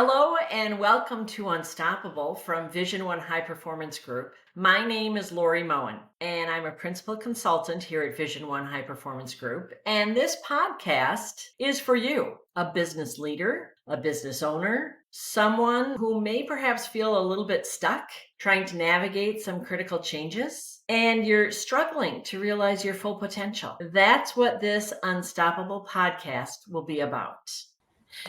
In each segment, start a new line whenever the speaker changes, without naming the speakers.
Hello and welcome to Unstoppable from VisionOne High Performance Group. My name is Lori Moen, and I'm a principal consultant here at VisionOne High Performance Group. And this podcast is for you, a business leader, a business owner, someone who may perhaps feel a little bit stuck trying to navigate some critical changes, and you're struggling to realize your full potential. That's what this Unstoppable podcast will be about.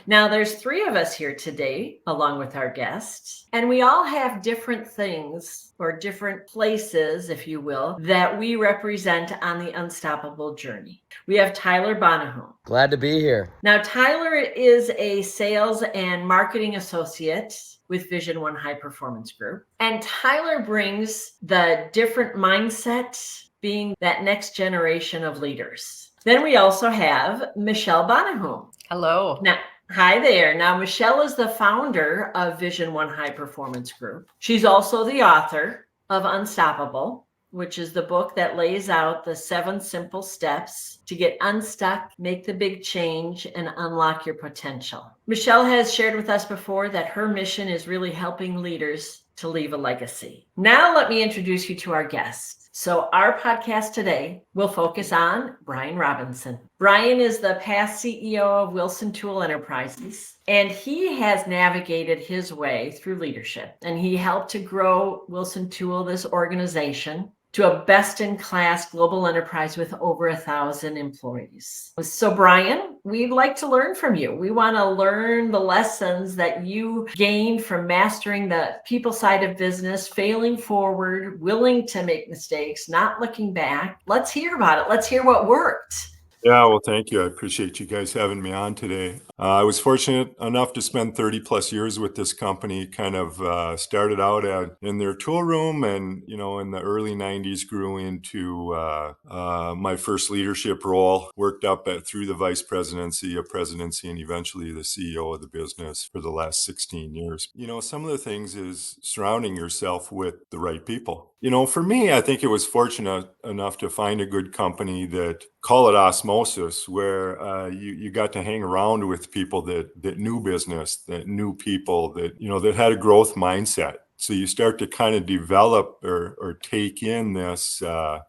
Now, there's three of us here today, along with our guests, and we all have different things or different places, if you will, that we represent on the Unstoppable journey. We have Tyler Bonahoom.
Glad to be here.
Now, Tyler is a sales and marketing associate with VisionOne High Performance Group, and Tyler brings the different mindset, being that next generation of leaders. Then we also have Michelle Bonahoom.
Hello.
Now, hi there. Now, Michelle is the founder of VisionOne High Performance Group. She's also the author of Unstoppable, which is the book that lays out the 7 simple steps to get unstuck, make the big change, and unlock your potential. Michelle has shared with us before that her mission is really helping leaders to leave a legacy. Now, let me introduce you to our guest. So our podcast today will focus on Brian Robinson. Brian is the past CEO of Wilson Tool Enterprises, and he has navigated his way through leadership. And he helped to grow Wilson Tool, this organization, to a best-in-class global enterprise with over 1,000 employees. So Brian, we'd like to learn from you. We want to learn the lessons that you gained from mastering the people side of business, failing forward, willing to make mistakes, not looking back. Let's hear about it. Let's hear what worked.
Yeah, well, thank you. I appreciate you guys having me on today. I was fortunate enough to spend 30 plus years with this company. Kind of started out in their tool room, and in the early 90s grew into my first leadership role. Worked up through the vice presidency, a presidency, and eventually the CEO of the business for the last 16 years. Some of the things is surrounding yourself with the right people. For me, I think it was fortunate enough to find a good company that, call it osmosis, where you got to hang around with people that knew business, that knew people, that had a growth mindset. So you start to kind of develop or take in this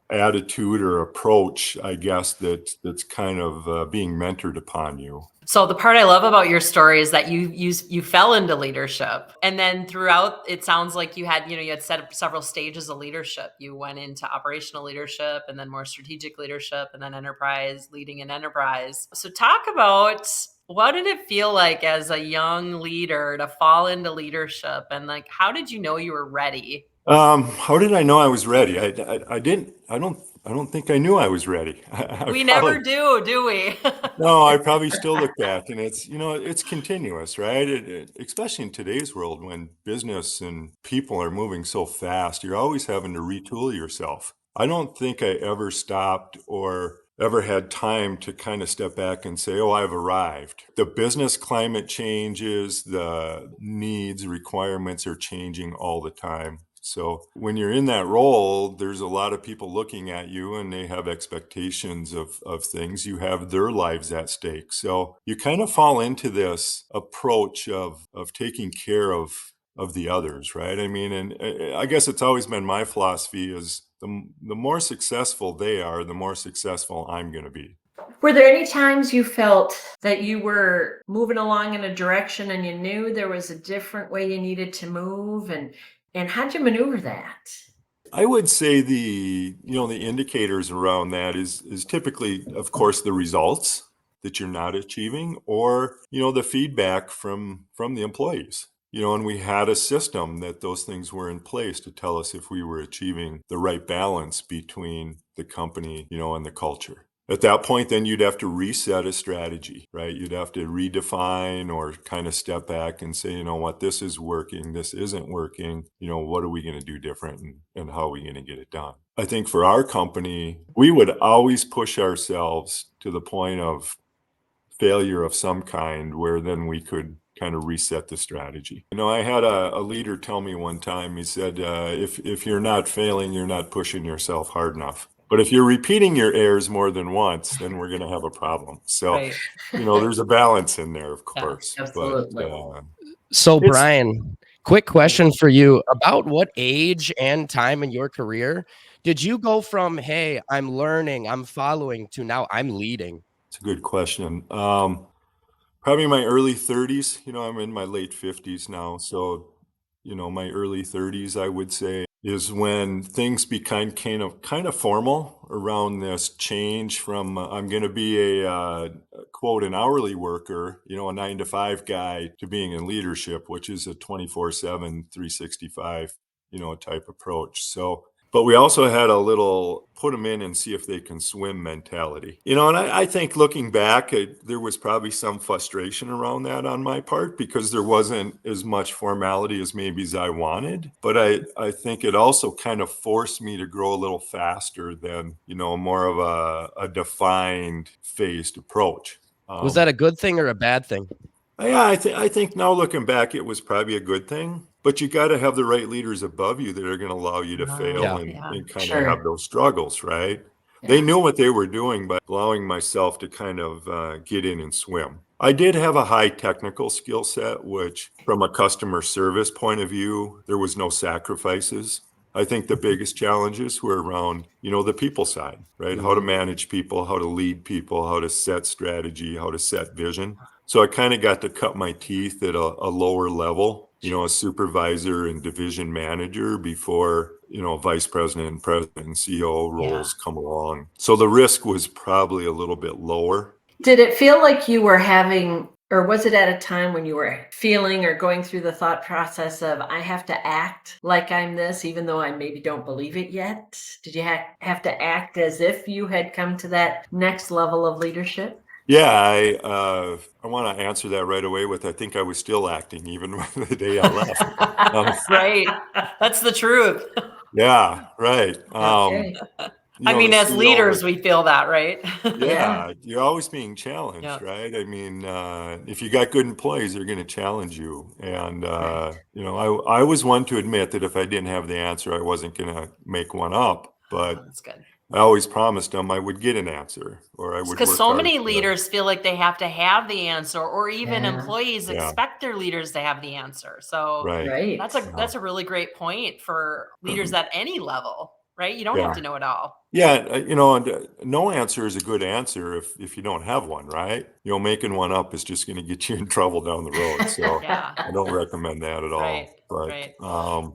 attitude or approach, I guess, that's kind of being mentored upon you.
So the part I love about your story is that you fell into leadership, and then throughout, it sounds like you had set up several stages of leadership. You went into operational leadership, and then more strategic leadership, and then enterprise, leading an enterprise. So talk about, what did it feel like as a young leader to fall into leadership, and how did you know you were ready?
How did I know I was ready? I don't think I knew I was ready.
We never do we?
No, I probably still look back, and it's continuous, right? Especially in today's world, when business and people are moving so fast, you're always having to retool yourself. I don't think I ever stopped or ever had time to kind of step back and say, oh, I've arrived. The business climate changes, the needs, requirements are changing all the time. So when you're in that role, there's a lot of people looking at you, and they have expectations of things. You have their lives at stake. So you kind of fall into this approach of taking care of the others, right? I mean, and I guess it's always been my philosophy is the more successful they are, the more successful I'm going to be.
Were there any times you felt that you were moving along in a direction and you knew there was a different way you needed to move, and how'd you maneuver that?
I would say the indicators around that is typically, of course, the results that you're not achieving, or, the feedback from the employees. And we had a system that those things were in place to tell us if we were achieving the right balance between the company, and the culture. At that point, then you'd have to reset a strategy, right? You'd have to redefine or kind of step back and say, what, this is working, this isn't working. What are we going to do different, and how are we going to get it done? I think for our company, we would always push ourselves to the point of failure of some kind, where then we could kind of reset the strategy. I had a leader tell me one time, he said, if you're not failing, you're not pushing yourself hard enough. But if you're repeating your errors more than once, then we're going to have a problem. So,
Right.
there's a balance in there, of course.
Absolutely.
But
So,
It's
Brian, quick question for you. About what age and time in your career did you go from, hey, I'm learning, I'm following, to now I'm leading?
it's a good question. Probably my early 30s. I'm in my late 50s now. So, my early 30s, I would say, is when things became kind of formal around this change from I'm going to be quote, an hourly worker, a 9 to 5 guy, to being in leadership, which is a 24/7, 365, type approach. So, but we also had a little put them in and see if they can swim mentality. And I think looking back, there was probably some frustration around that on my part because there wasn't as much formality as maybe as I wanted. But I think it also kind of forced me to grow a little faster than, more of a defined phased approach.
Was that a good thing or a bad thing?
Yeah, I think now looking back, it was probably a good thing. But you got to have the right leaders above you that are going to allow you to fail
Yeah.
and kind of have
Sure.
those struggles, right? They
Yeah.
knew what they were doing by allowing myself to kind of get in and swim. I did have a high technical skill set, which, from a customer service point of view, there was no sacrifices. I think the biggest challenges were around, the people side, right? How to manage people, how to lead people, how to set strategy, how to set vision. So I kind of got to cut my teeth at a lower level, a supervisor and division manager before, vice president, president, and CEO roles come along. So the risk was probably a little bit lower.
Did it feel like you were having, or was it at a time when you were feeling or going through the thought process of, I have to act like I'm this, even though I maybe don't believe it yet? Did you have to act as if you had come to that next level of leadership?
Yeah, I want to answer that right away with I think I was still acting even the day I left.
Right. That's the truth.
Yeah, right.
Okay.
I mean,
The
as
CEO
leaders, we feel that, right?
Yeah.
Yeah, you're always being challenged,
Yeah.
right? I mean, if you got good employees, they're going to challenge you. And,
Right.
I was one to admit that if I didn't have the answer, I wasn't going to make one up.
Oh,
But
that's good.
I always promised them I would get an answer or I would
Because
work
so
hard
many
for them.
leaders feel like they have to have the answer, or even
Yeah.
employees
Yeah,
expect their leaders to have the answer. So
right.
Right.
that's a really great point for leaders at any level, right? You don't have
Yeah.
to know it all.
Yeah, and no answer is a good answer if you don't have one, right? Making one up is just going to get you in trouble down the road. So
Yeah.
I don't recommend that at
Right.
all. But
Right.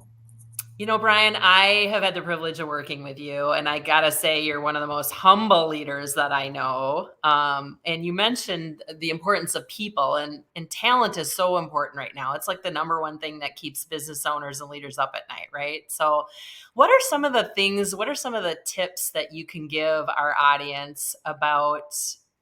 Brian, I have had the privilege of working with you, and I gotta say, you're one of the most humble leaders that I know. And you mentioned the importance of people, and talent is so important right now. It's like the number one thing that keeps business owners and leaders up at night, right? So, what are some of the things? What are some of the tips that you can give our audience about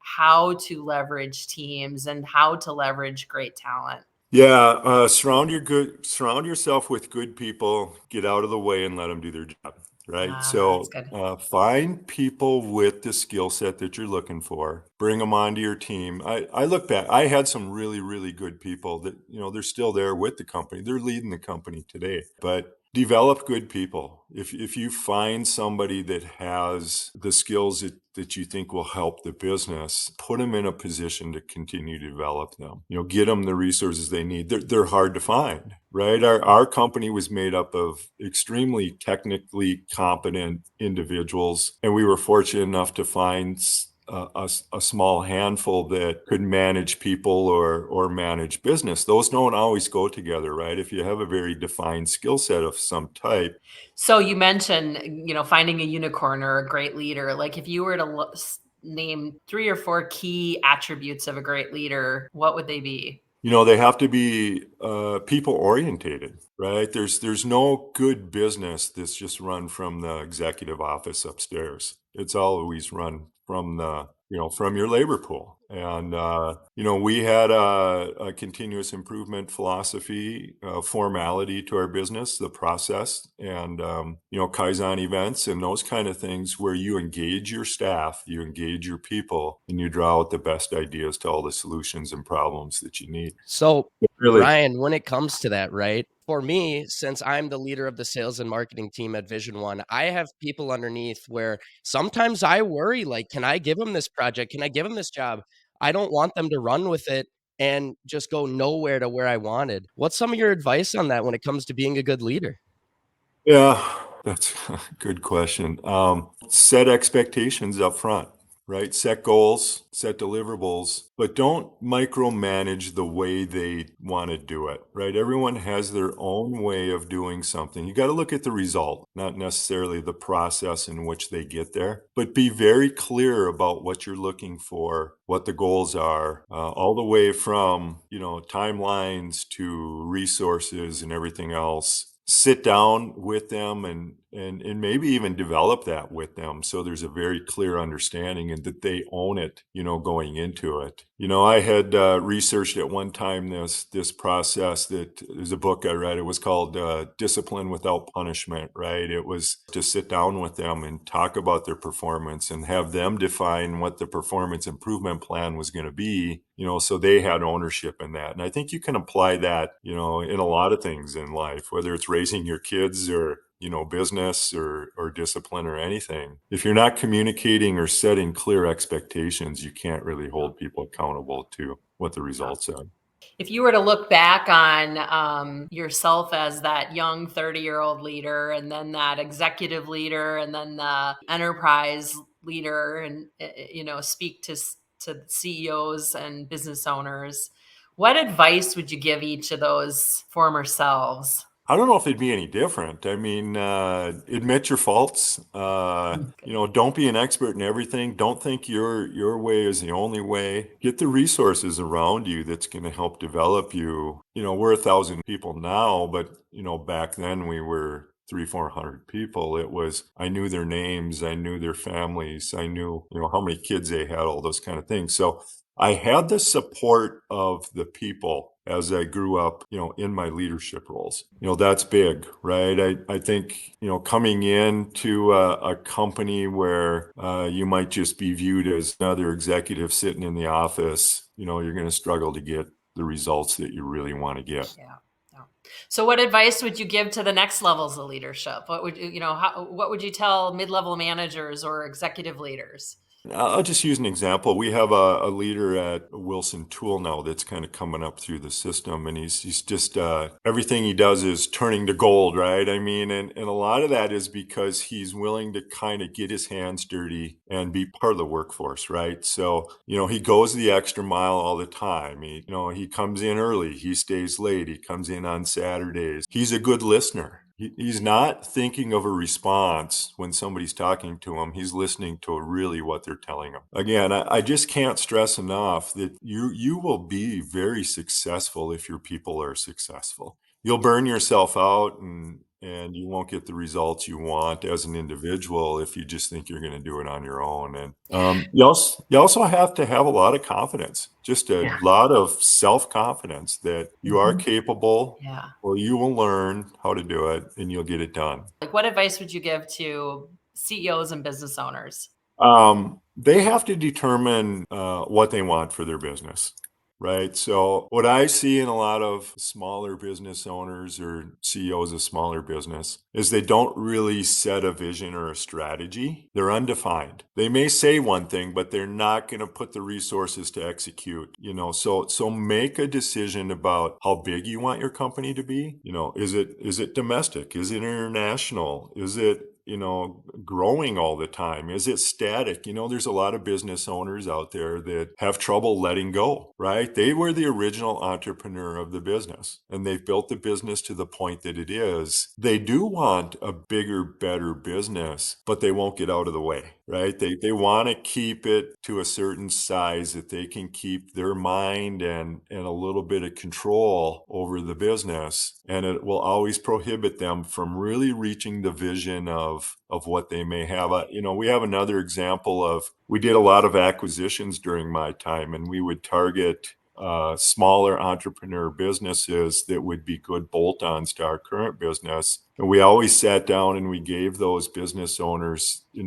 how to leverage teams and how to leverage great talent?
yeah, surround yourself with good people, get out of the way and let them do their job, right?
Ah, that's
So,
good.
find people with the skill set that you're looking for, bring them onto your team. I look back, I had some really, really good people that, they're still there with the company. They're leading the company today, but develop good people. If you find somebody that has the skills that you think will help the business, put them in a position to continue to develop them. Get them the resources they need. They're hard to find, right? Our company was made up of extremely technically competent individuals, and we were fortunate enough to find a small handful that could manage people or manage business. Those don't always go together, right? If you have a very defined skill set of some type.
So you mentioned, finding a unicorn or a great leader. Like if you were to name 3 or 4 key attributes of a great leader, what would they be?
They have to be people orientated, right? There's no good business that's just run from the executive office upstairs. It's always run from from your labor pool. And we had a continuous improvement philosophy, formality to our business, the process, and Kaizen events and those kind of things where you engage your staff, you engage your people, and you draw out the best ideas to all the solutions and problems that you need.
So,
Really,
Brian, when it comes to that, right? For me, since I'm the leader of the sales and marketing team at Vision One, I have people underneath where sometimes I worry, like, can I give them this project? Can I give them this job? I don't want them to run with it and just go nowhere to where I wanted. What's some of your advice on that when it comes to being a good leader?
Yeah, that's a good question. Set expectations up front, right? Set goals, set deliverables, but don't micromanage the way they want to do it, right? Everyone has their own way of doing something. You got to look at the result, not necessarily the process in which they get there, but be very clear about what you're looking for, what the goals are, all the way from, timelines to resources and everything else. Sit down with them and maybe even develop that with them so there's a very clear understanding and that they own it, going into it. I had researched at one time this process that there's a book I read. It was called Discipline Without Punishment, right? It was to sit down with them and talk about their performance and have them define what the performance improvement plan was going to be, so they had ownership in that. And I think you can apply that, in a lot of things in life, whether it's raising your kids or business or discipline or anything. If you're not communicating or setting clear expectations, you can't really hold people accountable to what the results are.
If you were to look back on yourself as that young 30-year-old leader, and then that executive leader, and then the enterprise leader, and speak to CEOs and business owners, what advice would you give each of those former selves?
I don't know if it'd be any different. I mean, admit your faults. Don't be an expert in everything. Don't think your way is the only way. Get the resources around you that's going to help develop you. We're 1,000 people now, but back then we were 300-400 people. It was, I knew their names, I knew their families, I knew how many kids they had, all those kind of things. So I had the support of the people as I grew up, in my leadership roles. That's big, right? I think, coming into a company where you might just be viewed as another executive sitting in the office, you're going to struggle to get the results that you really want to get.
Yeah. So what advice would you give to the next levels of leadership? What would what would you tell mid-level managers or executive leaders?
I'll just use an example. We have a leader at Wilson Tool now that's kind of coming up through the system, and he's just everything he does is turning to gold, right? I mean, and a lot of that is because he's willing to kind of get his hands dirty and be part of the workforce, right? So, he goes the extra mile all the time. He comes in early, he stays late, he comes in on Saturdays. He's a good listener. He's not thinking of a response when somebody's talking to him. He's listening to really what they're telling him. Again, I just can't stress enough that you will be very successful if your people are successful. You'll burn yourself out and you won't get the results you want as an individual if you just think you're going to do it on your own. And you also have to have a lot of confidence, just a lot of self-confidence that you are capable, or you will learn how to do it and you'll get it done.
Like, what advice would you give to CEOs and business owners?
They have to determine what they want for their business. Right. So what I see in a lot of smaller business owners or CEOs of smaller business is they don't really set a vision or a strategy. They're undefined. They may say one thing, but they're not going to put the resources to execute, so make a decision about how big you want your company to be. Is it domestic? Is it international? Is it growing all the time? Is it static? There's a lot of business owners out there that have trouble letting go, right? They were the original entrepreneur of the business and they've built the business to the point that it is. They do want a bigger, better business, but they won't get out of the way, right? They want to keep it to a certain size that they can keep their mind and a little bit of control over the business. And it will always prohibit them from really reaching the vision of what they may have. We have another example of, we did a lot of acquisitions during my time, and we would target smaller entrepreneur businesses that would be good bolt-ons to our current business. And we always sat down and we gave those business owners, a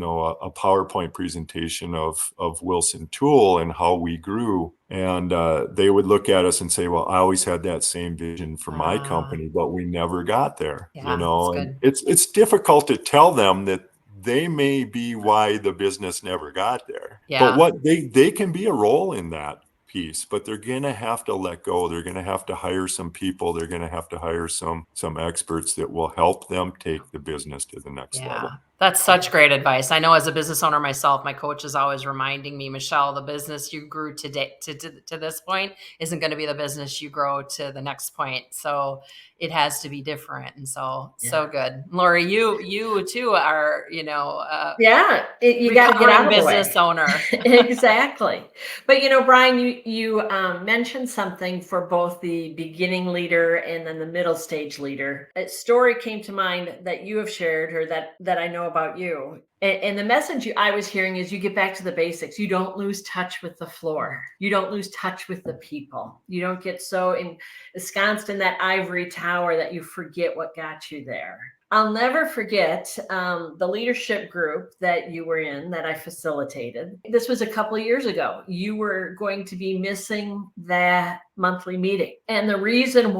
PowerPoint presentation of Wilson Tool and how we grew. And they would look at us and say, well, I always had that same vision for my company, but we never got there. And it's difficult to tell them that they may be why the business never got there. But what they can be a role in that. piece, but they're going to have to let go. They're going to have to hire some people. They're going to have to hire some experts that will help them take the business to the next level.
That's such great advice. I know as a business owner myself, my coach is always reminding me, Michelle, the business you grew today to this point isn't going to be the business you grow to the next point. So it has to be different. And so good. Lori, you too are, you got to
get out of the
business
way.
owner.
Exactly. But Brian, you mentioned something for both the beginning leader and then the middle stage leader. A story came to mind that you have shared, or that I know about you. And the message I was hearing is you get back to the basics. You don't lose touch with the floor. You don't lose touch with the people. You don't get so ensconced in that ivory tower that you forget what got you there. I'll never forget the leadership group that you were in, that I facilitated. This was a couple of years ago. You were going to be missing that monthly meeting. And the reason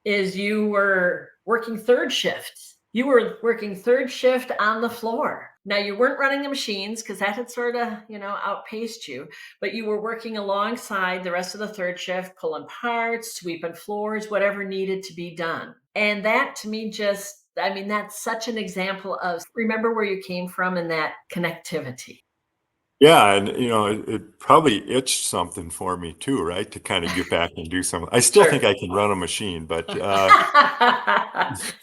is you were working third shift. You were working third shift on the floor. Now, you weren't running the machines because that had sort of, outpaced you, but you were working alongside the rest of the third shift, pulling parts, sweeping floors, whatever needed to be done. And that to me that's such an example of remember where you came from and that connectivity.
Yeah, and it probably itched something for me too, right? To kind of get back and do something. I still think I can run a machine, but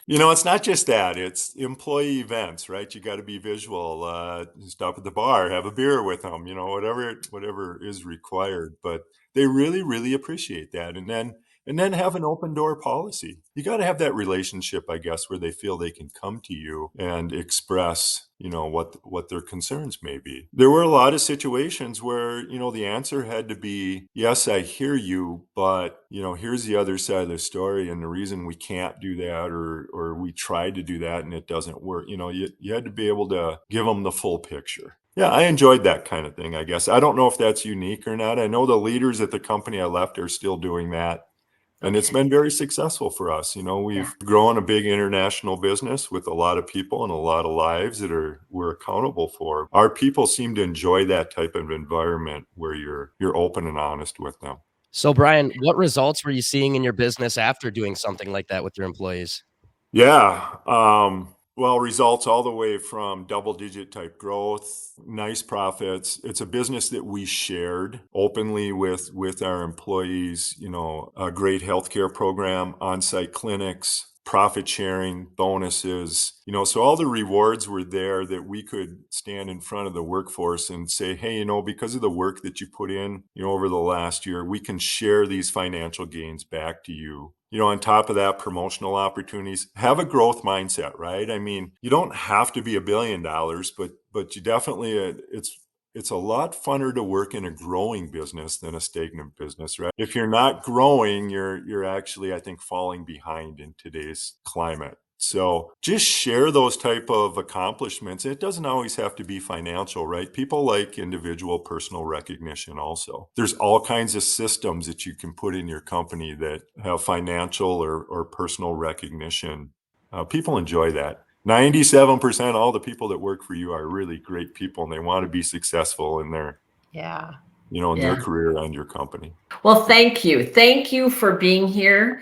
it's not just that. It's employee events, right? You got to be visual. Stop at the bar, have a beer with them, whatever is required. But they really, really appreciate that, and then have an open door policy. You got to have that relationship, I guess, where they feel they can come to you and express what their concerns may be. There were a lot of situations where the answer had to be, yes, I hear you, but here's the other side of the story, and the reason we can't do that, or we tried to do that and it doesn't work. You had to be able to give them the full picture. Yeah, I enjoyed that kind of thing, I guess. I don't know if that's unique or not. I know the leaders at the company I left are still doing that. And it's been very successful for us. We've grown a big international business with a lot of people and a lot of lives that we're accountable for. Our people seem to enjoy that type of environment where you're open and honest with them.
So, Brian, what results were you seeing in your business after doing something like that with your employees?
Yeah. Well, results all the way from double-digit type growth, nice profits. It's a business that we shared openly with our employees, a great healthcare program, on-site clinics, profit sharing, bonuses, so all the rewards were there that we could stand in front of the workforce and say, hey, because of the work that you put in, over the last year, we can share these financial gains back to you. On top of that, promotional opportunities, have a growth mindset, right? I mean, you don't have to be $1 billion, but you definitely, it's a lot funner to work in a growing business than a stagnant business, right? If you're not growing, you're actually, I think, falling behind in today's climate. So just share those type of accomplishments. It doesn't always have to be financial, right? People like individual personal recognition also. There's all kinds of systems that you can put in your company that have financial or personal recognition. People enjoy that. 97% of all the people that work for you are really great people, and they want to be successful in their their career and your company.
Well, thank you. Thank you for being here.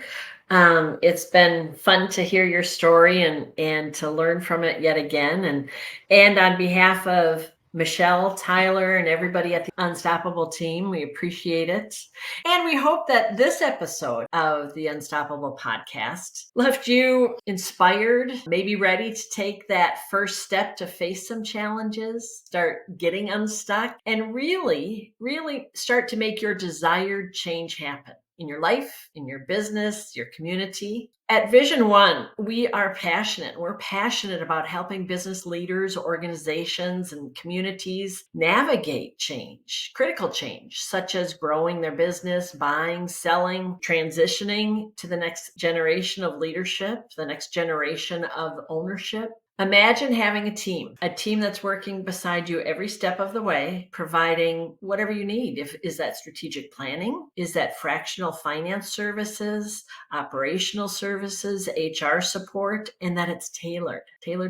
It's been fun to hear your story and to learn from it yet again. And on behalf of Michelle, Tyler, and everybody at the Unstoppable team, we appreciate it. And we hope that this episode of the Unstoppable podcast left you inspired, maybe ready to take that first step to face some challenges, start getting unstuck, and really, really start to make your desired change happen in your life, in your business, your community. At VisionOne, we are passionate. We're passionate about helping business leaders, organizations, and communities navigate change, critical change, such as growing their business, buying, selling, transitioning to the next generation of leadership, the next generation of ownership. Imagine having a team that's working beside you every step of the way, providing whatever you need. Is that strategic planning? Is that fractional finance services, operational services, HR support, and that it's tailored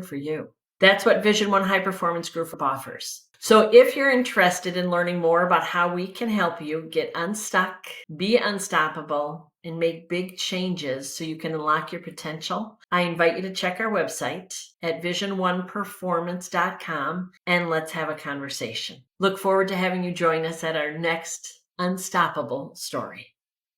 for you? That's what VisionOne High Performance Group offers. So if you're interested in learning more about how we can help you get unstuck, be unstoppable, and make big changes so you can unlock your potential, I invite you to check our website at visiononeperformance.com and let's have a conversation. Look forward to having you join us at our next Unstoppable Story.